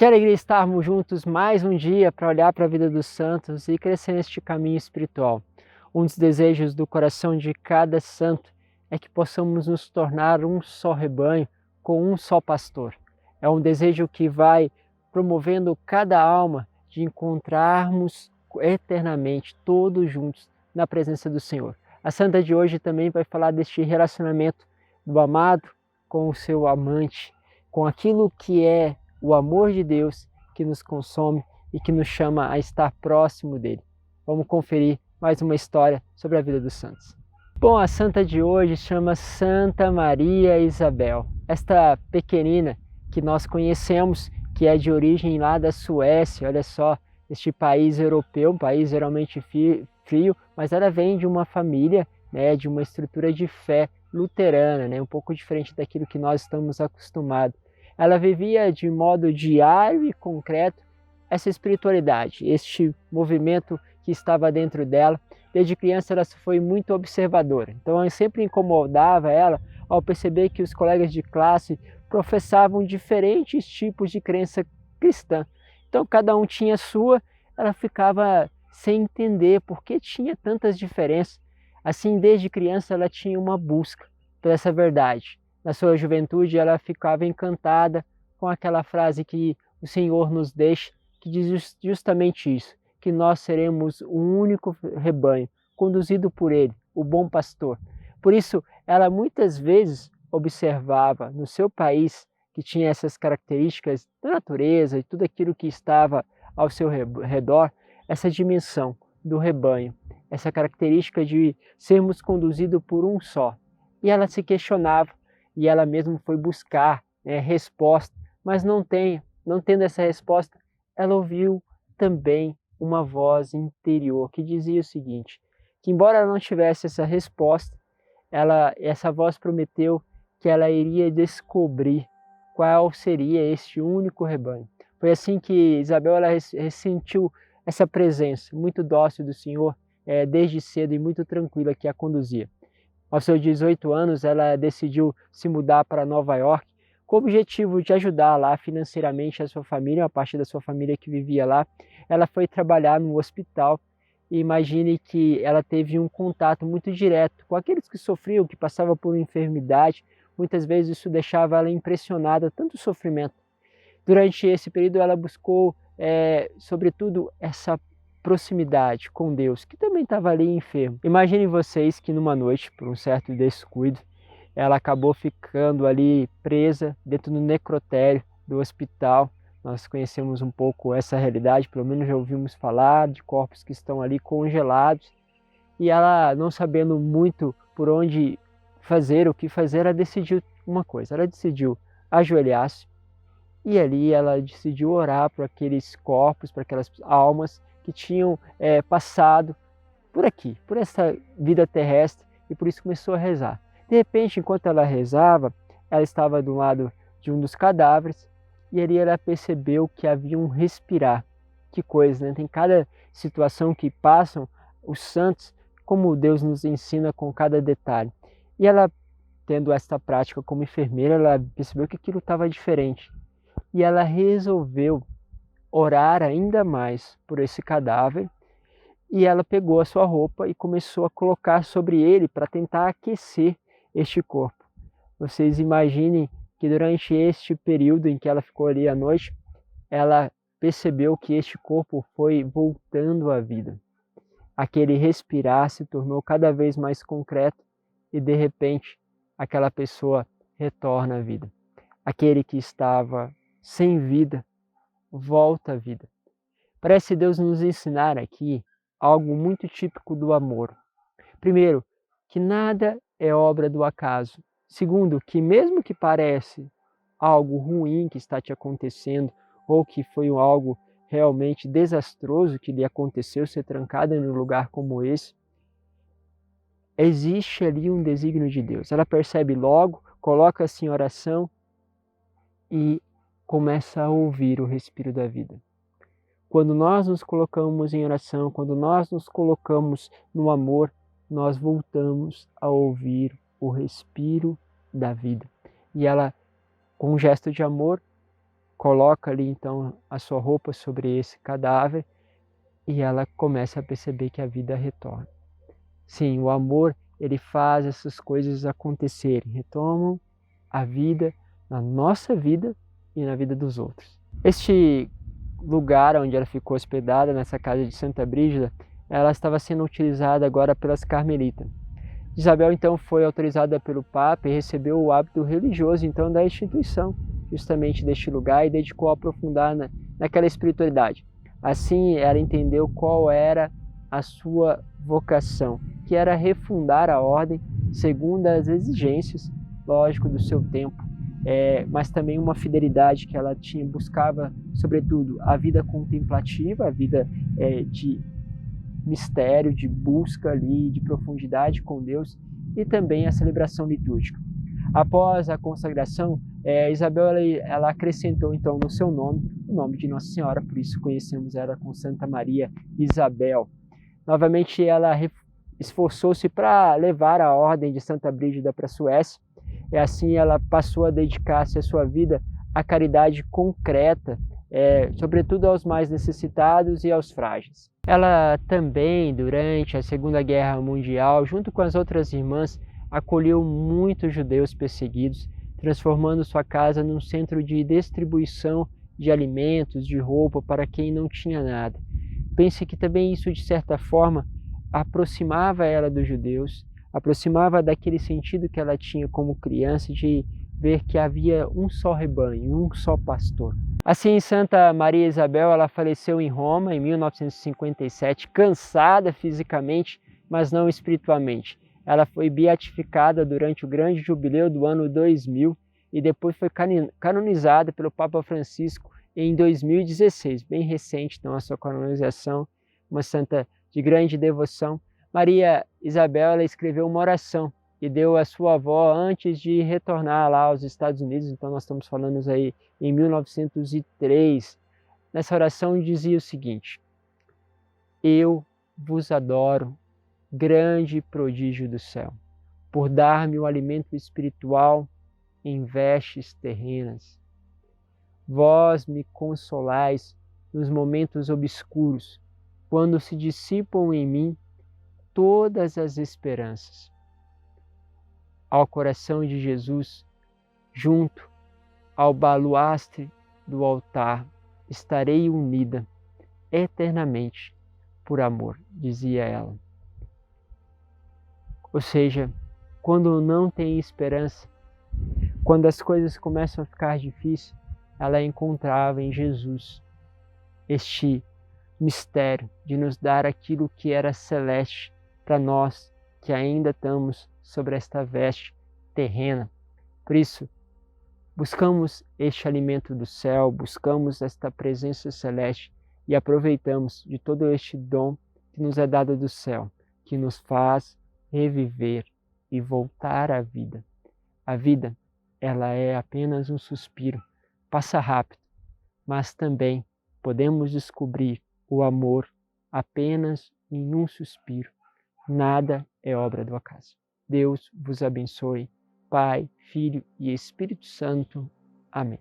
Que alegria estarmos juntos mais um dia para olhar para a vida dos santos e crescer neste caminho espiritual. Um dos desejos do coração de cada santo é que possamos nos tornar um só rebanho, com um só pastor. É um desejo que vai promovendo cada alma de encontrarmos eternamente, todos juntos, na presença do Senhor. A santa de hoje também vai falar deste relacionamento do amado com o seu amante, com aquilo que é o amor de Deus que nos consome e que nos chama a estar próximo dele. Vamos conferir mais uma história sobre a vida dos santos. Bom, a santa de hoje chama Santa Maria Isabel. Esta pequenina que nós conhecemos, que é de origem lá da Suécia, olha só, este país europeu, um país geralmente frio, mas ela vem de uma família, né, de uma estrutura de fé luterana, né, um pouco diferente daquilo que nós estamos acostumados. Ela vivia de modo diário e concreto essa espiritualidade, este movimento que estava dentro dela. Desde criança ela foi muito observadora, então eu sempre incomodava ela ao perceber que os colegas de classe professavam diferentes tipos de crença cristã. Então cada um tinha a sua, ela ficava sem entender por que tinha tantas diferenças. Assim, desde criança ela tinha uma busca por essa verdade. Na sua juventude ela ficava encantada com aquela frase que o Senhor nos deixa, que diz justamente isso, que nós seremos o único rebanho conduzido por Ele, o bom pastor. Por isso, ela muitas vezes observava no seu país, que tinha essas características da natureza e tudo aquilo que estava ao seu redor, essa dimensão do rebanho, essa característica de sermos conduzidos por um só. E ela se questionava, e ela mesma foi buscar resposta, mas não tendo essa resposta, ela ouviu também uma voz interior que dizia o seguinte, que embora ela não tivesse essa resposta, essa voz prometeu que ela iria descobrir qual seria este único rebanho. Foi assim que Isabel ela ressentiu essa presença muito dócil do Senhor, desde cedo e muito tranquila que a conduzia. Aos seus 18 anos, ela decidiu se mudar para Nova York com o objetivo de ajudar lá financeiramente a sua família, uma parte da sua família que vivia lá. Ela foi trabalhar no hospital e imagine que ela teve um contato muito direto com aqueles que sofriam, que passavam por enfermidade. Muitas vezes isso deixava ela impressionada, tanto sofrimento. Durante esse período ela buscou, sobretudo, essa proximidade com Deus, que também estava ali enfermo. Imaginem vocês que numa noite, por um certo descuido, ela acabou ficando ali presa dentro do necrotério do hospital. Nós conhecemos um pouco essa realidade, pelo menos já ouvimos falar de corpos que estão ali congelados. E ela, não sabendo muito por onde fazer, o que fazer, ela decidiu uma coisa, ela decidiu ajoelhar-se e ali ela decidiu orar por aqueles corpos, por aquelas almas que tinham passado por aqui, por essa vida terrestre, e por isso começou a rezar. De repente, enquanto ela rezava, ela estava do lado de um dos cadáveres e ali ela percebeu que havia um respirar. Que coisa, né? Tem cada situação que passam os santos, como Deus nos ensina com cada detalhe. E ela, tendo esta prática como enfermeira, ela percebeu que aquilo estava diferente. E ela resolveu orar ainda mais por esse cadáver, e ela pegou a sua roupa e começou a colocar sobre ele para tentar aquecer este corpo. Vocês imaginem que durante este período em que ela ficou ali à noite, ela percebeu que este corpo foi voltando à vida. Aquele respirar se tornou cada vez mais concreto e de repente aquela pessoa retorna à vida. Aquele que estava sem vida volta à vida. Parece Deus nos ensinar aqui algo muito típico do amor. Primeiro, que nada é obra do acaso. Segundo, que mesmo que parece algo ruim que está te acontecendo, ou que foi algo realmente desastroso que lhe aconteceu ser trancada em um lugar como esse, existe ali um desígnio de Deus. Ela percebe logo, coloca-se em oração e começa a ouvir o respiro da vida. Quando nós nos colocamos em oração, quando nós nos colocamos no amor, nós voltamos a ouvir o respiro da vida. E ela, com um gesto de amor, coloca ali então a sua roupa sobre esse cadáver e ela começa a perceber que a vida retorna. Sim, o amor, ele faz essas coisas acontecerem, retomam a vida na nossa vida e na vida dos outros. Este lugar onde ela ficou hospedada, nessa casa de Santa Brígida, ela estava sendo utilizada agora pelas carmelitas. Isabel então foi autorizada pelo Papa e recebeu o hábito religioso então da instituição, justamente deste lugar, e dedicou a aprofundar naquela espiritualidade. Assim, ela entendeu qual era a sua vocação, que era refundar a ordem segundo as exigências, lógico, do seu tempo, mas também uma fidelidade que ela tinha, buscava, sobretudo, a vida contemplativa, a vida de mistério, de busca ali, de profundidade com Deus, e também a celebração litúrgica. Após a consagração, Isabel ela acrescentou então no seu nome o nome de Nossa Senhora, por isso conhecemos ela com Santa Maria Isabel. Novamente ela esforçou-se para levar a ordem de Santa Brígida para a Suécia, e assim ela passou a dedicar-se a sua vida à caridade concreta, sobretudo aos mais necessitados e aos frágeis. Ela também, durante a Segunda Guerra Mundial, junto com as outras irmãs, acolheu muitos judeus perseguidos, transformando sua casa num centro de distribuição de alimentos, de roupa para quem não tinha nada. Pense que também isso, de certa forma, aproximava ela dos judeus, aproximava daquele sentido que ela tinha como criança de ver que havia um só rebanho, um só pastor. Assim, Santa Maria Isabel, ela faleceu em Roma em 1957, cansada fisicamente, mas não espiritualmente. Ela foi beatificada durante o grande jubileu do ano 2000 e depois foi canonizada pelo Papa Francisco em 2016, bem recente, então, a sua canonização, uma santa de grande devoção. Maria Isabel, ela escreveu uma oração e deu à sua avó antes de retornar lá aos Estados Unidos, então nós estamos falando aí em 1903. Nessa oração dizia o seguinte: eu vos adoro, grande prodígio do céu, por dar-me o alimento espiritual em vestes terrenas. Vós me consolais nos momentos obscuros, quando se dissipam em mim todas as esperanças. Ao coração de Jesus, junto ao baluastre do altar, estarei unida eternamente por amor, dizia ela. Ou seja, quando não tem esperança, quando as coisas começam a ficar difíceis, ela encontrava em Jesus este mistério de nos dar aquilo que era celeste para nós que ainda estamos sobre esta veste terrena. Por isso, buscamos este alimento do céu, buscamos esta presença celeste e aproveitamos de todo este dom que nos é dado do céu, que nos faz reviver e voltar à vida. A vida, ela é apenas um suspiro, passa rápido, mas também podemos descobrir o amor apenas em um suspiro. Nada é obra do acaso. Deus vos abençoe, Pai, Filho e Espírito Santo. Amém.